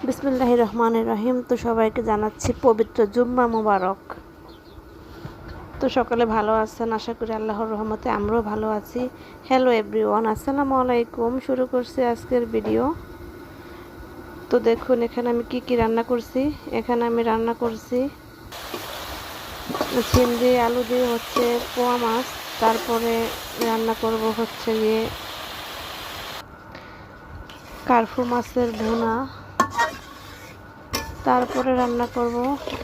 বিসমিল্লাহির রহমানির রহিম। তো সবাইকে জানাচ্ছি পবিত্র জুম্মা মুবারক। তো সকালে ভালো আছেন, আশা করি আল্লাহর রহমতে আমরাও ভালো আছি। হ্যালো এভরিওয়ান, আসসালামু আলাইকুম। শুরু করছি আজকের ভিডিও। তো দেখুন এখানে আমি কি রান্না করছি। এখানে আমি রান্না করছি চিংড়ি আলু দিয়ে হচ্ছে পোয়া মাছ, তারপরে রান্না করব হচ্ছে গিয়ে কার্ফু মাছের ভুনা, তারপরে রান্না করব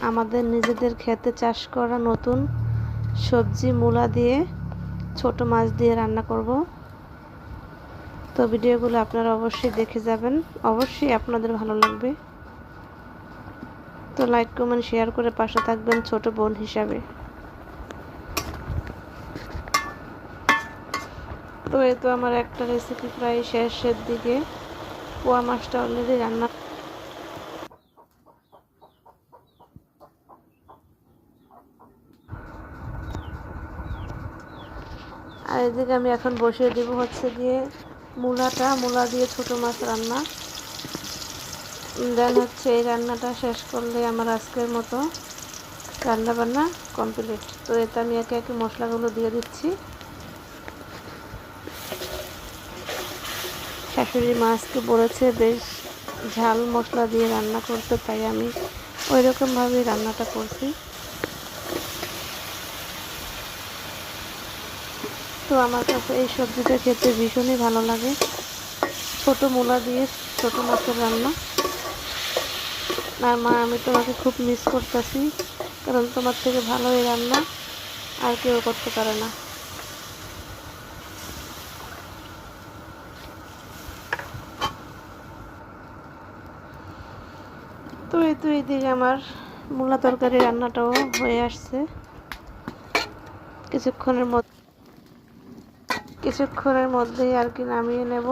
আমাদের নিজেদের খেতে চাষ করা নতুন সবজি মূলা দিয়ে ছোট মাছ দিয়ে রান্না করব। তো ভিডিওগুলো আপনারা অবশ্যই দেখে যাবেন, অবশ্যই আপনাদের ভালো লাগবে। তো লাইক কমেন্ট শেয়ার করে পাশে থাকবেন ছোট বোন হিসাবে। তো এই তো আমার একটা রেসিপি প্রায় শেষের দিকে। পোয়া মাছটা অলরেডি রান্না, আর এদিকে আমি এখন বসিয়ে দেব হচ্ছে গিয়ে মূলা দিয়ে ছোট মাছ রান্না। দেন হচ্ছে এই রান্নাটা শেষ করলে আমার আজকের মতো রান্না বান্না কমপ্লিট। তো এতে আমি একে একে মশলাগুলো দিয়ে দিচ্ছি। শাশুড়ি মাছকে বলেছে বেশ ঝাল মশলা দিয়ে রান্না করতে, তাই আমি ওই রকমভাবেই রান্নাটা করছি। তো আমার কাছে এই সবজিটা খেতে ভীষণই ভালো লাগে, ছোট মূলা দিয়ে ছোট মাছের রান্না। আর মা, আমি তোমাকে খুব মিস করতেছি, কারণ তোমার থেকে ভালো এই রান্না আর কেউ করতে পারে না। তো এইদিকে আমার মূলা তরকারি রান্নাটাও হয়ে আসছে। কিছুক্ষণের মধ্যেই আর কি নামিয়ে নেব।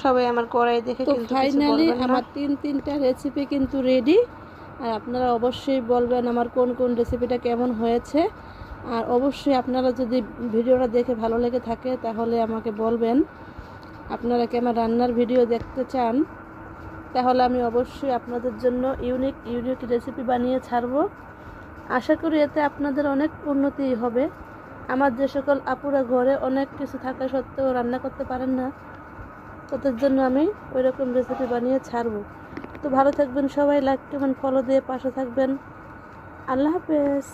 সবাই আমার কড়াই দেখে কিন্তু ফাইনালি আমার তিনটা রেসিপি কিন্তু রেডি। আর আপনারা অবশ্যই বলবেন আমার কোন কোন রেসিপিটা কেমন হয়েছে। আর অবশ্যই আপনারা যদি ভিডিওটা দেখে ভালো লেগে থাকে তাহলে আমাকে বলবেন আপনারা কি আমার রান্নার ভিডিও দেখতে চান। তাহলে আমি অবশ্যই আপনাদের জন্য ইউনিক রেসিপি বানিয়ে ছাড়বো। আশা করি এতে আপনাদের অনেক উন্নতি হবে। আমার যে সকল আপুরা ঘরে অনেক কিছু থাকা সত্ত্বেও রান্না করতে পারেন না, তাদের জন্য আমি ওই রকম রেসিপি বানিয়ে ছাড়বো। তো ভালো থাকবেন সবাই, লাইক কমেন্ট ফলো দিয়ে পাশে থাকবেন। আল্লাহ হাফেজ।